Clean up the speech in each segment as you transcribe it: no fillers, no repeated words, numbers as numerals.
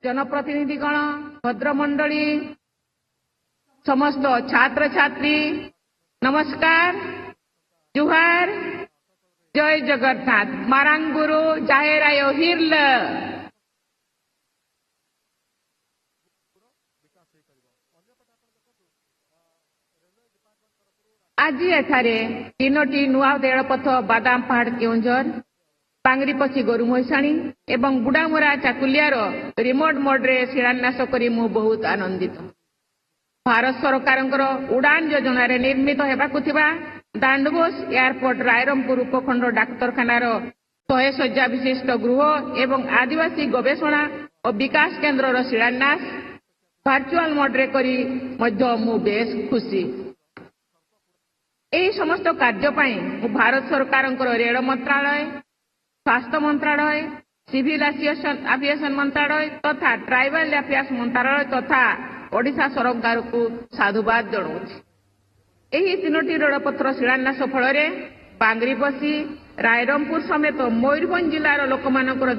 जनप्रतिनिधिगण भद्रमंडली समस्त छात्र छात्री नमस्कार जुहार जय जगन्नाथ मारांगुरु जाहेरायो हिरल आज एठारे तीनोटी नुआ रेलपथ बादाम पहाड़ केउंझर पांगरीपछी गोरुमहिषाणी एवं बुड़ामुरा चाकुलियार रिमोट मोड्रे शिलान्यास करी मु बहुत आनंदित। भारत सरकार उड़ान योजना निर्मित हेबाकु थिबा दांडबोस एयरपोर्ट रायरंगपुर उपखंड डाक्तरखानार 100 शय्या विशिष्ट गृह एवं आदिवासी गवेषणा और विकास केन्द्र शिलान्यास वर्चुअल मोड्रे करी मध्य मु बेस खुशी। यही समस्त कार्य भारत सरकार रेल मंत्रालय स्वास्थ्य मंत्रालय सिविल एविएशन मंत्रालय तथा ट्राइबल अफेयर्स मंत्रालय तथा ओडिशा सरकार को साधुवाद जनाऊँ। यही तीनोटी रेलपथर शिलान्यास फल बांगरीपछी रायरंगपुर समेत मयूरभंज जिलार लोक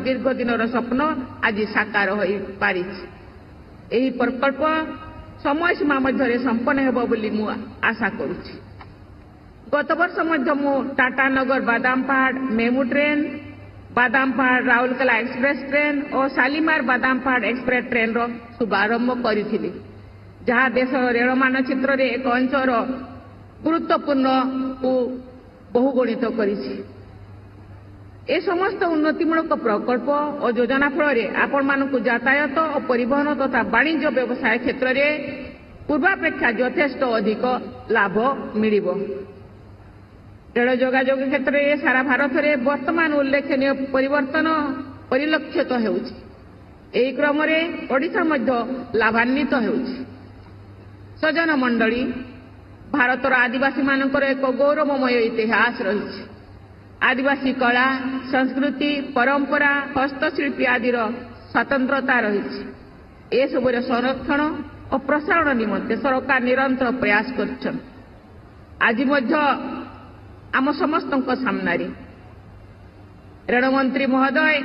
दीर्घ दिन स्वप्न आज साकार हो पारि। यही प्रकल्प समय सीमा मध्य संपन्न हेब बोली मु आशा करुछि। गत वर्ष मध्य मु टाटानगर बादाम पहाड़ मेमू ट्रेन बादाम पहाड़ राउरकेला एक्सप्रेस ट्रेन और शालीमार बादाम पहाड़ एक्सप्रेस ट्रेन रो शुभारंभ करी जहाँ देश रेल मानचित्र रे एक अंचल गुरुत्वपूर्ण को बहुगुणित करिछि। ए समस्त उन्नतिमूलक प्रकल्प और योजना फल आपण मानकु यातायात और परिवहन तथा वाणिज्य व्यवसाय क्षेत्र में पूर्वापेक्षा यथेष्ट अधिक लाभ मिलिबो। रेल जोगाजोग क्षेत्र में सारा भारत में वर्तमान उल्लेखनीय परिवर्तन परिलक्षित होउछि। एही क्रम में ओडिशा मध्य लाभान्वित होउछि। सजन मंडली भारतर आदिवासी मानकर एक गौरवमय इतिहास रही। आदिवासी कला संस्कृति परंपरा हस्तशिल्पी आदि स्वतंत्रता रही। ए सबुर संरक्षण और प्रसारण निमंते सरकार निरंतर प्रयास कर आज आम समस्त सामने रेलमंत्री महोदय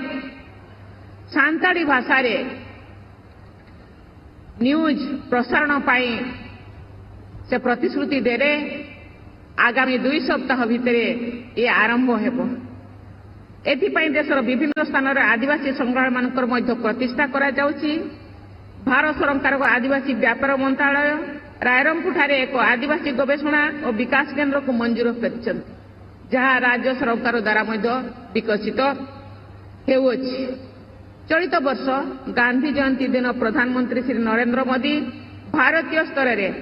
सांताली भाषा रे न्यूज प्रसारण पाई से प्रतिश्रुति देरे आगामी 2 सप्ताह भितर ये आरंभ हेबो। एथिपाई देशर विभिन्न स्थान आदिवासी संग्रहालय मानकर मध्य प्रतिष्ठा करा जाउछि। भारत सरकार को आदिवासी व्यापार मंत्रालय रायरंगपुर ठारे एक आदिवासी गवेषणा और विकास केन्द्र को मंजूर कर जहाँ राज्य सरकार द्वारा विकसित हेउछि। चलित वर्ष गांधी जयंती दिन प्रधानमंत्री श्री नरेंद्र मोदी भारतीय स्तर में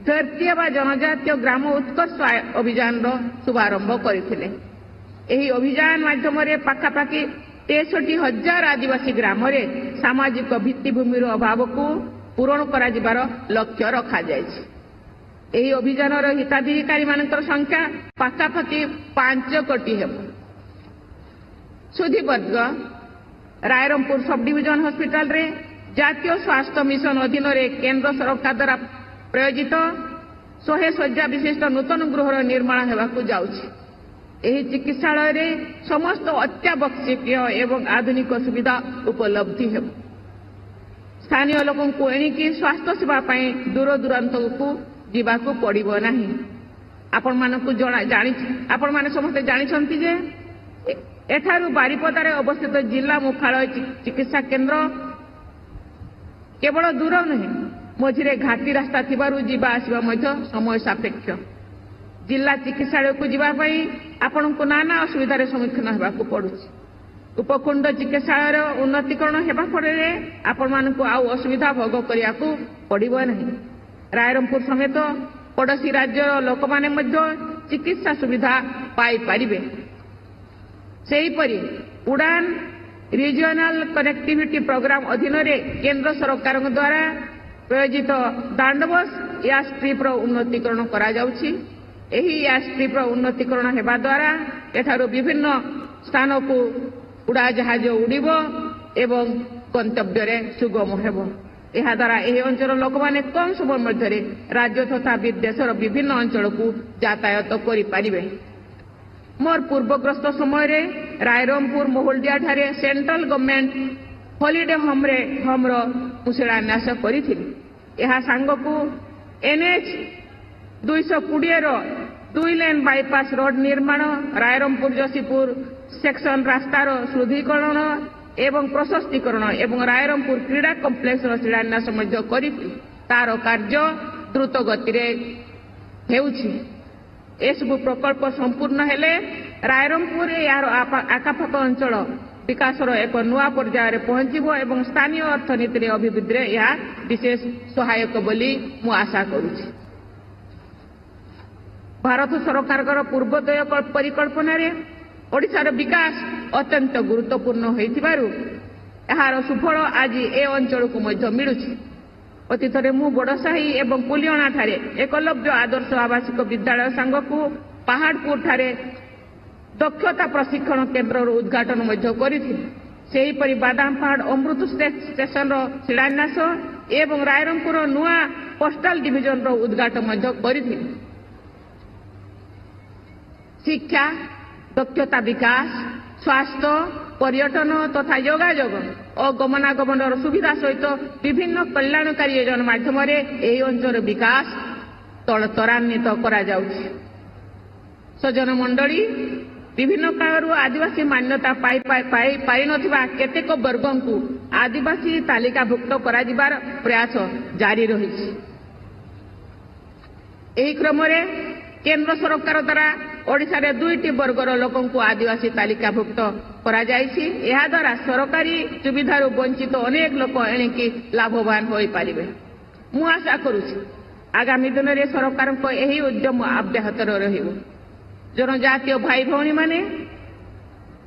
धरती व जनजातीय ग्राम उत्कर्ष अभियान शुभारंभ करथिले। एही अभियान माध्यम पाखापाखि 63,000 आदिवासी ग्राम सामाजिक भित्तिभूमि अभाव को पूरण कर लक्ष्य रखा जायछि। एही अभियान हिताधिकारी मानकर संख्या पाखापाखि 5 कोटी हेब। सुधीवर्ग रायरंगपुर सब डिविजन हॉस्पिटल रे जातीय स्वास्थ्य मिशन अधीन केंद्र सरकार द्वारा प्रयोजित 100 शय्या विशिष्ट नूतन गृहर निर्माण हेबाकु जाउछि। एही चिकित्सालय रे समस्त अत्यावश्यकीय एवं आधुनिक सुविधा उपलब्धि हेब। स्थानीय लोकों को एणिकी स्वास्थ्य सेवा पाई दूर दूरांत को जीवाकू पड़िबो नाही। आपण माने समस्त जानिछंती जे एठारु बारिपदारे अवस्थित जिला मुख्यालय चिकित्सा केन्द्र केवल दूर नहीं मझिरे घाटी रास्ता थिबारु जीवा आसीबा मध्य समय सापेक्ष। जिला चिकित्सालय को जीवा पाई आपनको नाना असुविधार सम्मुखीन हेबाकू पड़ुछि। उपकुंड चिकित्सालय उन्नतीकरण हेबा फଳରେ आपण मानकू आउ असुविधा भोग करियाकू पड़िबो नहीं। रायरंगपुर समेत पड़ोशी राज्य लोक माने मध्य चिकित्सा सुविधा पाई पारिबे। सेहीपरि उड़ान रीजनल कनेक्टिविटी प्रोग्राम अधीन केंद्र सरकार द्वारा प्रयोजित दांडबोस एयरस्ट्रिप उन्नतीकरण करा जाउछि। एही एयरस्ट्रिप उन्नतीकरण हेबा द्वारा एठारो विभिन्न स्थान को उड़ाजहाज उड़िबो एवं गंतव्य रे सुगम हेबो। एहा द्वारा एही अंचल लोक माने कम समय मध्य राज्य तथा विदेशर विभिन्न अंचल को यातायात करि पारिबे। मोर पूर्वग्रस्त समय रे रायरंगपुर मोहल्दिया ठारे सेंट्रल गवर्नमेंट हॉलिडे होम शिलान्यास करी सांगकू NH 220 2 लेन बाईपास रोड निर्माण रायरंगपुर जोशीपुर सेक्शन रास्तार सुदृढ़ीकरण एवं प्रशस्तीकरण एवं रायरंगपुर क्रीड़ा कम्प्लेक्स शिलान्यास करी तार कार्य द्रुत गति एसबू प्रकल्प संपूर्ण हेले रायरंगपुर यार आखापाख अंचल विकासर एक नुआ पर्यायर पहुंचब एवं स्थानीय अर्थनीति अभिवृद्धि यह विशेष सहायक बोली मु आशा करुछि। भारत सरकार पूर्वोदय परिकल्पना ओडिशार विकास अत्यंत गुरुत्वपूर्ण होइथिबारु एहार सुफल आज ए अंचल को मध्य मिलुछि। अतीत में मु बड़साही एवं पुलियणा ठारे एकलव्य आदर्श आवासिक विद्यालय सांगकू पहाड़पुर ठारे दक्षता प्रशिक्षण केन्द्र उद्घाटन करी बादामपाड़ अमृत स्टेशन शिलान्यास एवं रायरंगपुर नुआ पोस्टाल डिविजन उद्घाटन करी शिक्षा दक्षता विकास स्वास्थ्य पर्यटन तथा योगायोग और गमनागमन सुविधा सहित विभिन्न कल्याणकारी योजना माध्यम अंचल विकास त्वरान्वित करा जाउछि। सज्जन मंडली विभिन्न कालरू आदिवासी मान्यता पाई नथिबा केतेक वर्गों को आदिवासी तालिकाभुक्त कराजिबार प्रयास जारी रही। एही क्रम केंद्र सरकार द्वारा ओडिशा रे 2टी वर्गर लोकों को आदिवासी तालिकाभुक्त करा जायछि। एहा द्वारा सरकारी सुविधारू वंचित अनेक लोक एणिकी लाभवान होई पारिबे। मु आशा करुछि आगामी दिन में सरकार को यही उद्यम अब्याहत रहिबो। जनजातीय भाई भौणी माने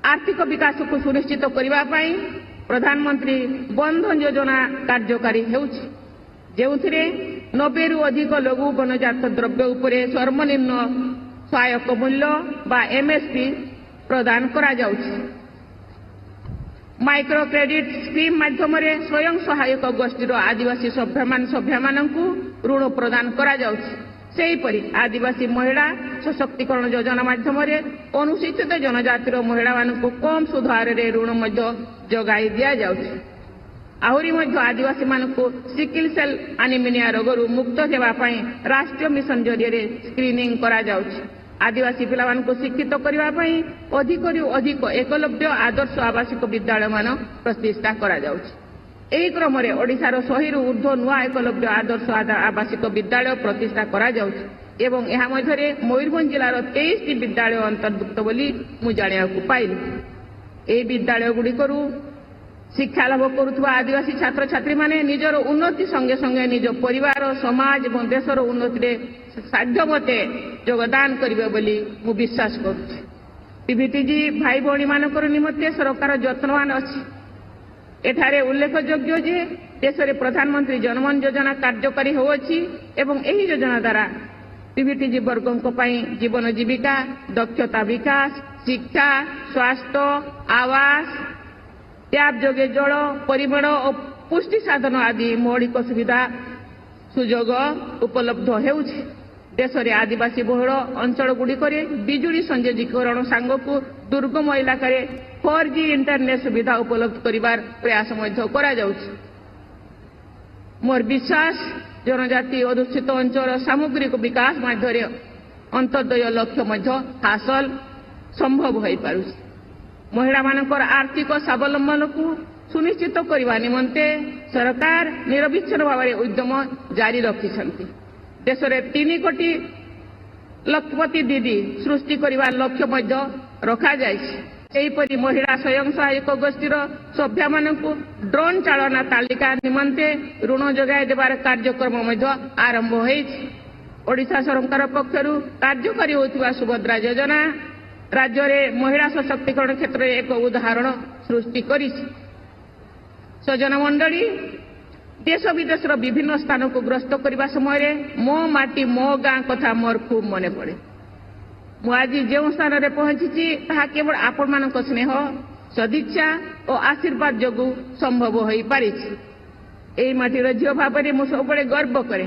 आर्थिक विकास को सुनिश्चित करबा पई प्रधानमंत्री बंधन योजना कार्यकारी हेउछि, जेउथिरे 90 रु अधिक लघु वनजात द्रव्य उपरे सर्वनिम्न सहायक मूल्य बा MSP प्रदान करा जाउछि। माइक्रो क्रेडिट स्कीम माध्यम स्वयं सहायक गोष्ठीर आदिवासी सभ्य मानकु ऋण प्रदान करा जाउछि। सेहीपरि आदिवासी महिला सशक्तिकरण योजना माध्यम अनुसूचित जनजातिर महिला मानकु कम सुध हार ऋण जगाई दिया जाउछि। आहुरी मध्य आदिवासी मानकु सिकिल सेल एनीमिया रोगरू मुक्त हेबा पई राष्ट्रीय मिशन जरिए स्क्रीनिंग करा जाउछि। आदिवासी पिला मानकु शिक्षित करबा पई अधिक एकलव्य आदर्श आवासिक विद्यालय मान प्रतिष्ठा करा जाउछि। एही क्रम ओडिशार 100 रु ऊर्ध्व नुआ एकलव्य आदर्श आवासिक विद्यालय प्रतिष्ठा करा जाउछि एवं एहा मध्यरे मयूरभंज जिलार 23टी विद्यालय अंतर्भुक्त बोली मु जानियाकु पाइली। एही विद्यालय गुड़िकरू शिक्षा लाभ करुवा आदिवासी छात्र छात्री माने निजर उन्नति संगे संगे निज परिवार समाज और देशर उन्नति साध्य मते योगदान करिवे बोली मु विश्वास करुछि। पीवीटीजी भाई भौणी मानकर निमंते सरकार यत्नवान अछि। एठारे उल्लेखयोग्य जे देश में प्रधानमंत्री जनधन योजना कार्यकारी होउछि एवं एही योजना द्वारा पीवीटीजी वर्गों पई जीवन जीविका दक्षता विकास शिक्षा स्वास्थ्य आवास टैप जोगे जल परिमल और पुष्टि साधन आदि मौलिक सुविधा सुजोग उपलब्ध हेउछि। देश में आदिवासी बहुल अंचल गुड़िक बिजुली संयोजीकरण सांगकू दुर्गम इलाका 4G इंटरनेट सुविधा उपलब्ध करिवार प्रयास करा जाउछि। मोर विश्वास जनजाति अधुषित अंचल सामग्रिक विकास माध्यम अंत्योदय लक्ष्य हासिल संभव हो पारुछि। महिला मानकर आर्थिक स्वावलंबन को सुनिश्चित करने निमंते सरकार निरविच्छिन्न भाव उद्यम जारी रखिछन्ति। देश में 3 कोटी लखपति दीदी सृष्टि करने लक्ष्य रखा जायछि। सेहीपरि महिला स्वयं सहायक गोष्ठीर सभ्य मानकु ड्रोन चालना तालिका निमंते ऋण जगाई देवार कार्यक्रम आरंभ होइछि। ओडिशा सरकार पक्षरु कार्यकारी होतिबा सुभद्रा योजना राज्य में महिला सशक्तिकरण क्षेत्र में एक उदाहरण सृष्टि करिछि। सज्जन मंडली देश विदेश विभिन्न स्थान को ग्रस्त करने समय मो माटी मो गाँ कथा मोर खूब मन पड़े। मु आज जो स्थान में पहुंची ताहा केवल आपण मानक स्नेह सदिच्छा और आशीर्वाद जोगु संभव हो पारिछि। एही माटीर झील भाव में मुझे सब गर्व करे।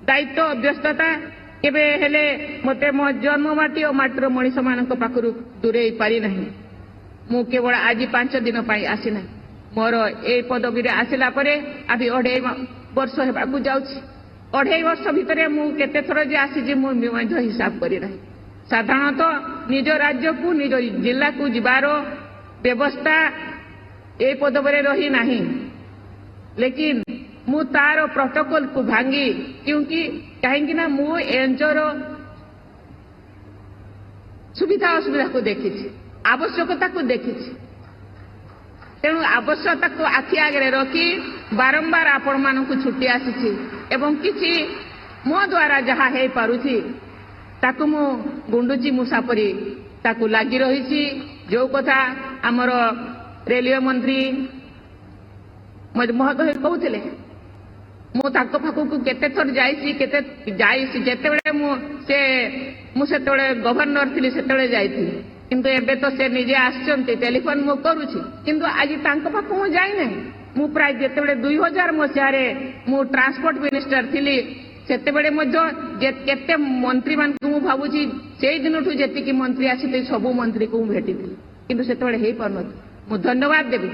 दायित्व व्यस्तता केबे हेले मते मो जन्म माटी और माटीर मनीष मान पाखु दूरे पारि नहीं। मु केवल आज 5 दिन आसी ना मोर ए पदवी रे आसिला परे अभी 2.5 वर्ष हेबाकू जाउछि 2.5 वर्ष भितरे मु केते थर जे आसी मु हिसाब करी रही साधारणतः निज राज्य को निज जिला को जिबार व्यवस्था ए पदवी रही नहीं लेकिन मु तार प्रोटोकॉल को भांगी क्योंकि कहीं ना मु अंचल सुविधा असुविधा को देखी आवश्यकता को देखी तेणु आवश्यकता को आखि आगे रखी बारंबार आपण मानक छुट्टी आसी एवं किसी मो द्वारा जहाँ हो पारुछि ताकू मु गुंडुची मुसाफरी ताकू लगी रही जो कथा आमर रेलवे मंत्री महोदय कहते मु ताको पाखकू केते थर जाइसी जेतेबेले मुझे गवर्नर थी से जाइथि किंतु एबे तो से निजे आछंती टेलीफोन मु करूछि किंतु आज तांको पाखकू मु जाई नै मु प्राय जेतेबेले 2000 मसिया रे मु ट्रांसपोर्ट मिनिस्टर थिली सेतेबेले मध्य केते मंत्री मान को मु भाबुछि सेई दिनठु जेतिकी मंत्री आछिते सब मंत्री को भेटिथि किंतु सेतेबेले हेई पारन मु धन्यवाद देबी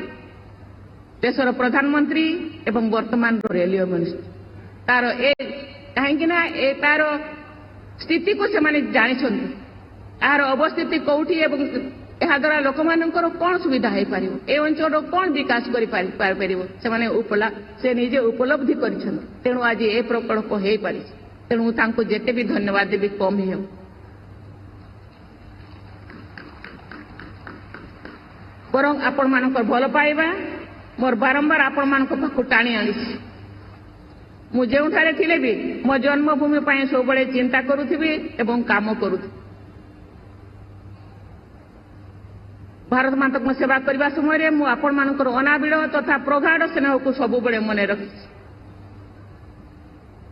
देशर प्रधानमंत्री एवं वर्तमान रेलवे मिनिस्टर तार ए कहीं तार स्थिति को से जानी यार अवस्थिति कौटी एवं यह द्वारा लोक मानकर कौन सुविधा हो पार ए अंचल कौन विकास कर से निजे उपलब्धि कर तेणु आज ए प्रकल्प हो पारि तेणु तांको जेते भी धन्यवाद देवी कम ही हो बरं आपण मानकर भल पाइबा मोर बारंबार आपण मानक पाखु टाणी आनी मु जोठारे थिले भी मो जन्मभूमि पाए सब चिंता करुथिबी एवं काम करुथिबी भारत माता को सेवा करने समय मु आपण मानकर अनाबिल तथा प्रगाढ़ स्नेह को सब बड़े मन रखी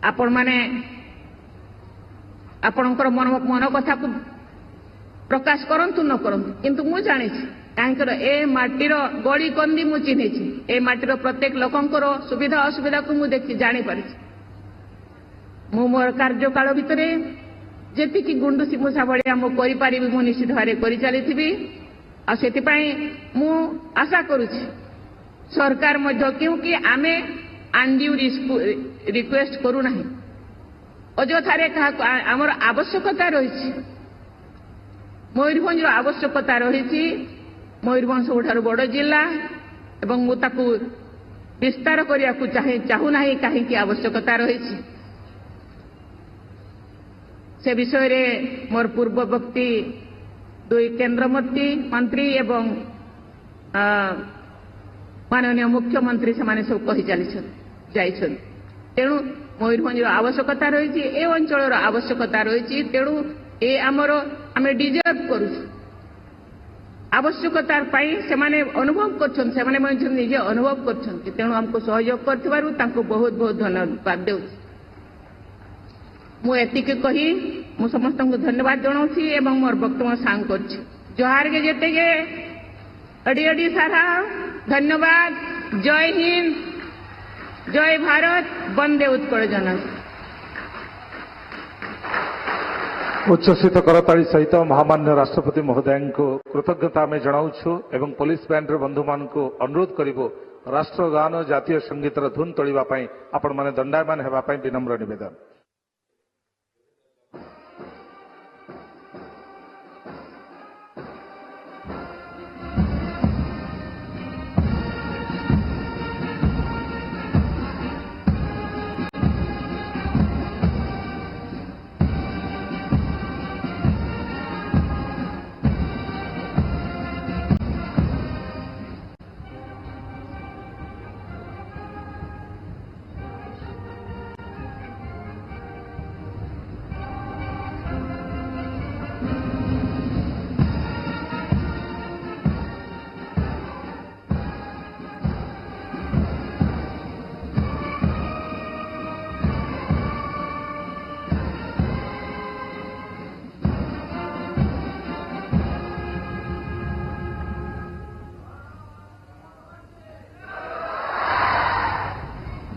आपण माने आपणकर मन कथा को प्रकाश करंतु न करंतु किंतु मु जानी कहीं ए माटीर गड़ी कंदी मु चिन्ही ए माटीर प्रत्येक लोकंकर सुविधा असुविधा को मु देखी जानी पारि मु मोर कार्यकाल भितर जेतिकी गुंडुसी मूसा भाया मु करि पारिबी मु निश्चित भाव करि चली आ सेतिपाई मु आशा करुछि सरकार मध्य क्योंकि आमे अनड्यू रिक्वेस्ट करू नाही अजथारे आमर आवश्यकता रही मयूरभंज आवश्यकता रही मयूरभंज सबुठारु बड़ जिला एवं मु ताकू विस्तार करिया को चाहू नाही कहीं आवश्यकता रही से विषय रे मोर पूर्ववर्ती 2 केंद्र मंत्री एवं माननीय मुख्यमंत्री से सब कही चली तेणु मयूरभंज आवश्यकता रही ए अंचल आवश्यकता रही तेणु ए आमर आमे डिजर्व करू आवश्यकता से अनुभव कर निजे अनुभव कर तेणु हमको सहयोग कर बहुत बहुत धन्यवाद दे मुझे कही मु समस्त को धन्यवाद जनाऊँ एवं मोर वक्तव्य सांग कर जोहार के जेते गे अड़ी अड़ी सारा धन्यवाद जय हिंद जय भारत वंदे उत्कल जननी उच्छ्वसित करताली सहित महामान्य राष्ट्रपति महोदय को कृतज्ञता आम जनाऊँ एवं पुलिस बैंड बंधु मान अनुरोध करूँ राष्ट्रगान जातीय संगीतर धुन तोड़ापी आपण मैंने दंडायमान होगापी विनम्र निवेदन।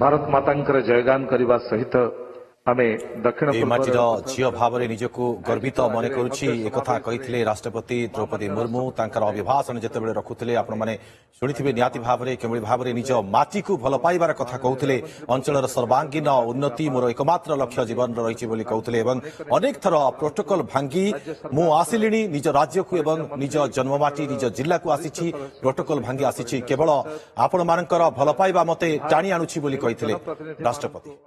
भारत मातांकर जयगान करने सहित आमे दक्षिण ए माटीर झील भाव निजको गर्वित मन करुछि एकथा कहिथिले राष्ट्रपति द्रौपदी मुर्मू तांकर अभिभाषण जेतेबेले रखुथिले आपण माने शुणिथिबे नियाति भावरे केमळी भावरे निज माटी को भल पाइबार कथा कहउथिले अंचलर सर्वांगीन उन्नति मोर एकमात्र लक्ष्य जीवन रहिछि बोली कहउथिले एवं अनेक थर प्रोटोकॉल भांगी मु आसिलिनी निज राज्य को एवं निज जन्ममाटी निज जिल्ला को आसीछि प्रोटोकॉल भांगी आसीछि केवल आपण मानकर भल पाइबा मते टाणी आनुछि बोली कहिथिले राष्ट्रपति।